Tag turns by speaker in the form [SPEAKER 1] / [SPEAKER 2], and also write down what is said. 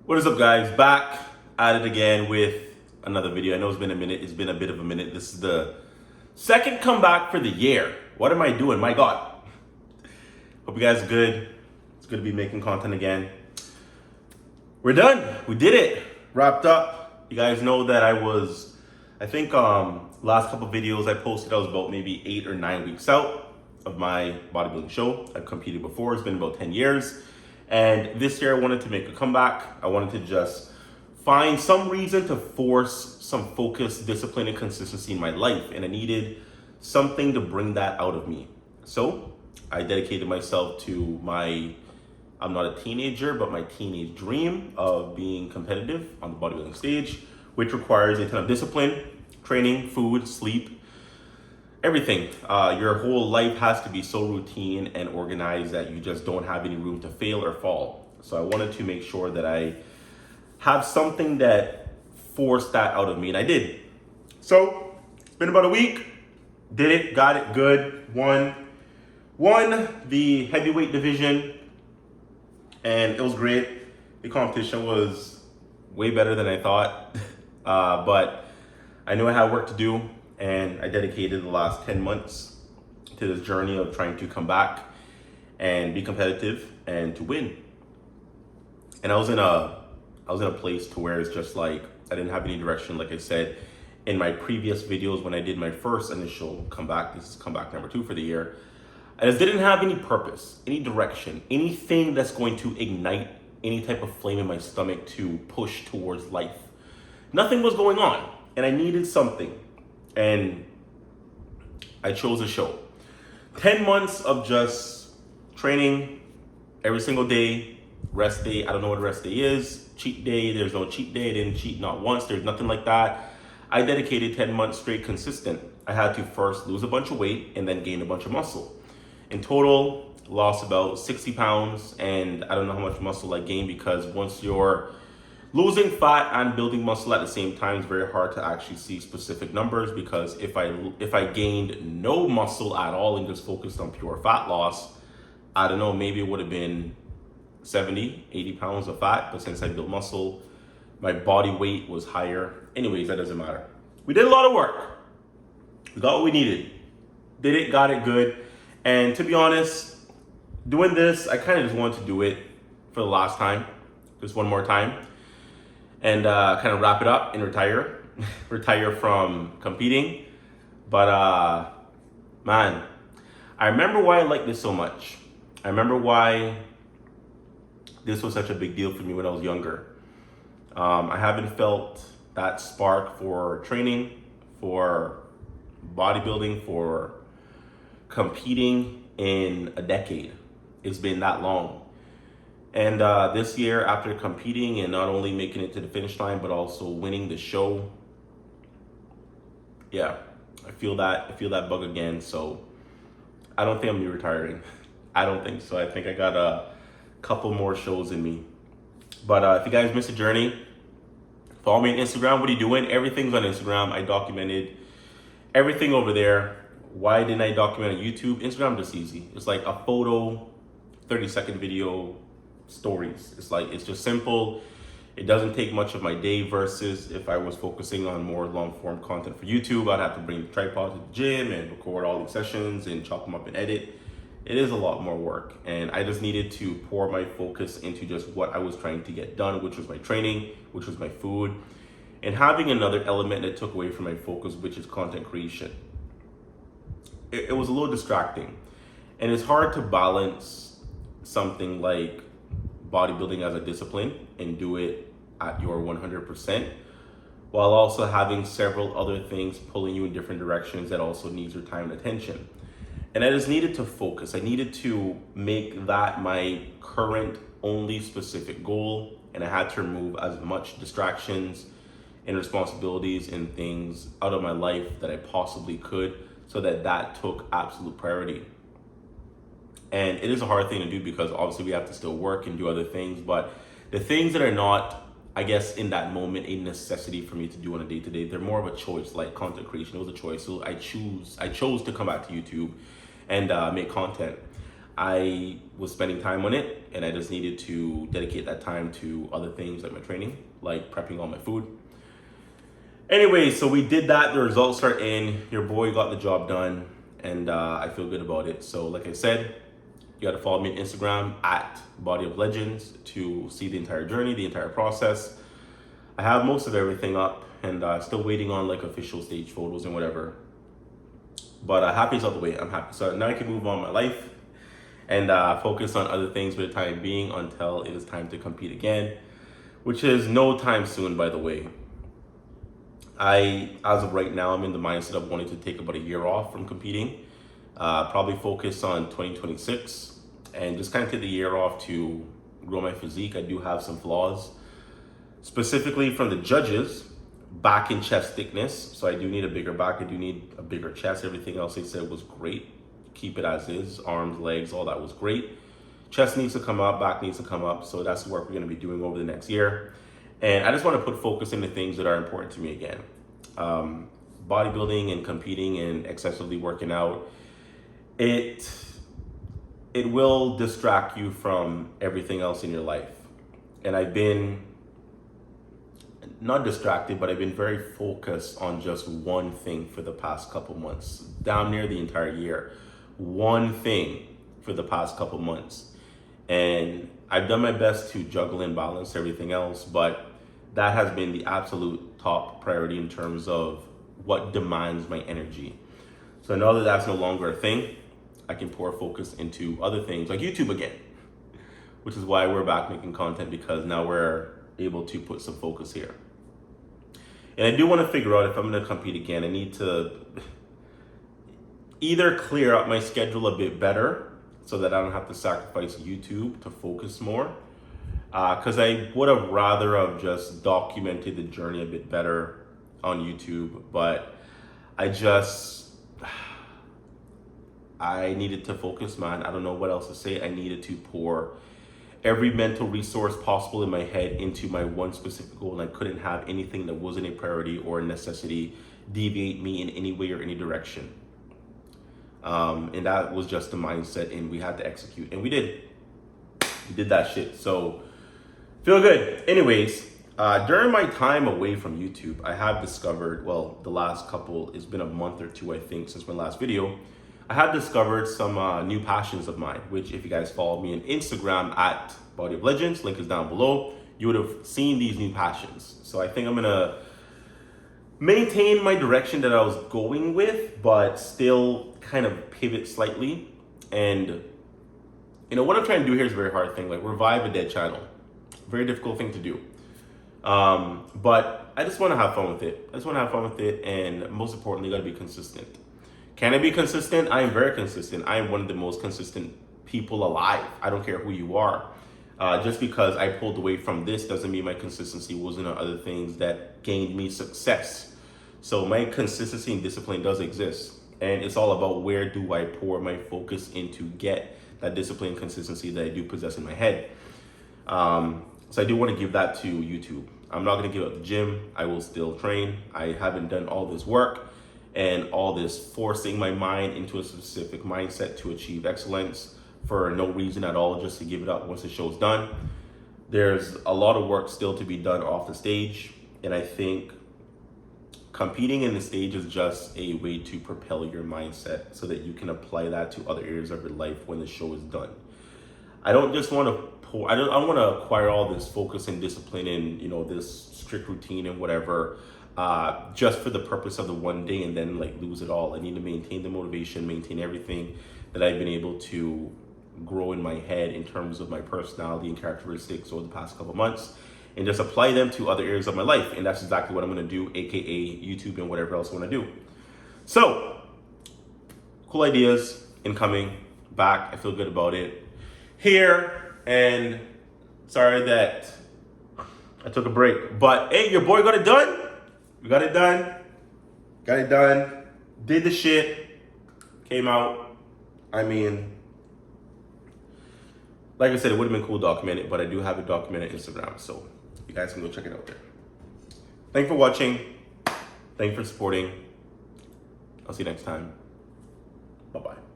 [SPEAKER 1] What is up, guys? Back at it again with another video. I know it's been a minute. It's been a bit of a minute. This is the second comeback for the year. What am I doing? My God. Hope you guys are good. It's good to be making content again. We're done. We did it. Wrapped up. You guys know that I think last couple videos I posted, I was about maybe 8 or 9 weeks out of my bodybuilding show. I've competed before. It's been about 10 years. And this year I wanted to make a comeback. I wanted to just find some reason to force some focus, discipline, and consistency in my life. And I needed something to bring that out of me. So I dedicated myself to I'm not a teenager, but my teenage dream of being competitive on the bodybuilding stage, which requires a ton of discipline, training, food, sleep, everything. Your whole life has to be so routine and organized that you just don't have any room to fail or fall. So I wanted to make sure that I have something that forced that out of me, and I did. So it's been about a week. Did it, got it, good. Won the heavyweight division, and it was great. The competition was way better than I thought, but I knew I had work to do. And I dedicated the last 10 months to this journey of trying to come back and be competitive and to win. And I was in a place to where it's just like, I didn't have any direction. Like I said, in my previous videos, when I did my first initial comeback, this is comeback number 2 for the year, I just didn't have any purpose, any direction, anything that's going to ignite any type of flame in my stomach to push towards life. Nothing was going on, and I needed something. And I chose a show. 10 months of just training every single day, rest day. I don't know what a rest day is. Cheat day, there's no cheat day. I didn't cheat not once. There's nothing like that. I dedicated 10 months straight consistent. I had to first lose a bunch of weight and then gain a bunch of muscle. In total, lost about 60 pounds. And I don't know how much muscle I gained, because once you're losing fat and building muscle at the same time, is very hard to actually see specific numbers, because if I gained no muscle at all and just focused on pure fat loss, I don't know, maybe it would have been 70, 80 pounds of fat. But since I built muscle, my body weight was higher. Anyways, that doesn't matter. We did a lot of work. We got what we needed. Did it, got it, good. And to be honest, doing this, I kind of just wanted to do it for the last time, just one more time. And kind of wrap it up and retire from competing. But man, I remember why I liked this so much. I remember why this was such a big deal for me when I was younger. I haven't felt that spark for training, for bodybuilding, for competing in a decade. It's been that long. And this year, after competing and not only making it to the finish line, but also winning the show, yeah, I feel that bug again. So I don't think I'm gonna be retiring. I don't think so. I think I got a couple more shows in me. But if you guys missed the journey, follow me on Instagram. What are you doing? Everything's on Instagram. I documented everything over there. Why didn't I document on YouTube? Instagram just easy. It's like a photo, 30-second video, stories. It's just simple. It doesn't take much of my day, versus if I was focusing on more long form content for YouTube, I'd have to bring the tripod to the gym and record all these sessions and chop them up and edit. It is a lot more work, and I just needed to pour my focus into just what I was trying to get done, which was my training, which was my food, and having another element that took away from my focus, which is content creation. It was a little distracting, and it's hard to balance something like bodybuilding as a discipline and do it at your 100%, while also having several other things pulling you in different directions that also needs your time and attention. And I just needed to focus. I needed to make that my current only specific goal, and I had to remove as much distractions and responsibilities and things out of my life that I possibly could, so that took absolute priority. And it is a hard thing to do, because obviously we have to still work and do other things, but the things that are not, I guess, in that moment, a necessity for me to do on a day-to-day, they're more of a choice. Like content creation, it was a choice. So I chose to come back to YouTube and make content. I was spending time on it, and I just needed to dedicate that time to other things like my training, like prepping all my food. Anyway, so we did that. The results are in. Your boy got the job done, and I feel good about it. So like I said, you got to follow me on Instagram at Body of Legends to see the entire journey, the entire process. I have most of everything up, and still waiting on like official stage photos and whatever. But happy is out the way. I'm happy. So now I can move on my life and focus on other things for the time being until it is time to compete again, which is no time soon, by the way. As of right now, I'm in the mindset of wanting to take about a year off from competing, probably focus on 2026 and just kind of take the year off to grow my physique. I do have some flaws, specifically from the judges, back and chest thickness. So I do need a bigger back. I do need a bigger chest. Everything else they said was great. Keep it as is. Arms, legs, all that was great. Chest needs to come up, back needs to come up. So that's the work we're going to be doing over the next year. And I just want to put focus into things that are important to me again. Bodybuilding and competing and excessively working out, it will distract you from everything else in your life. And I've been not distracted, but I've been very focused on just one thing for the past couple months, down near the entire year. One thing for the past couple months. And I've done my best to juggle and balance everything else, but that has been the absolute top priority in terms of what demands my energy. So now that that's no longer a thing, I can pour focus into other things like YouTube again, which is why we're back making content, because now we're able to put some focus here. And I do want to figure out if I'm going to compete again, I need to either clear up my schedule a bit better so that I don't have to sacrifice YouTube to focus more. Because I would have rather have just documented the journey a bit better on YouTube, but I needed to focus, man. I don't know what else to say. I needed to pour every mental resource possible in my head into my one specific goal, and I couldn't have anything that wasn't a priority or a necessity deviate me in any way or any direction. And that was just the mindset, and we had to execute, and we did. We did that shit. So feel good. Anyways, during my time away from YouTube, I have discovered, well, the last couple, it's been a month or two, I think, since my last video, I have discovered some new passions of mine, which if you guys follow me on Instagram at Body of Legends, link is down below, you would have seen these new passions. So I think I'm gonna maintain my direction that I was going with, but still kind of pivot slightly. And you know, what I'm trying to do here is a very hard thing, like revive a dead channel. Very difficult thing to do. But I just want to have fun with it. And most importantly, got to be consistent. Can I be consistent? I am very consistent. I am one of the most consistent people alive. I don't care who you are. Just because I pulled away from this doesn't mean my consistency wasn't on other things that gained me success. So my consistency and discipline does exist. And it's all about where do I pour my focus into get that discipline and consistency that I do possess in my head. So I do want to give that to YouTube. I'm not going to give up the gym. I will still train. I haven't done all this work and all this forcing my mind into a specific mindset to achieve excellence for no reason at all, just to give it up once the show's done. There's a lot of work still to be done off the stage. And I think competing in the stage is just a way to propel your mindset so that you can apply that to other areas of your life when the show is done. I don't just want to I don't want to acquire all this focus and discipline and, you know, this strict routine and whatever, just for the purpose of the one day and then like lose it all. I need to maintain the motivation, maintain everything that I've been able to grow in my head in terms of my personality and characteristics over the past couple months, and just apply them to other areas of my life. And that's exactly what I'm going to do, aka YouTube and whatever else I want to do. So cool ideas incoming, back. I feel good about it here. And sorry that I took a break, but hey, your boy got it done. We got it done. Got it done. Did the shit. Came out. I mean, like I said, it would have been cool documented, but I do have it documented on Instagram, so you guys can go check it out there. Thanks for watching. Thanks for supporting. I'll see you next time. Bye-bye.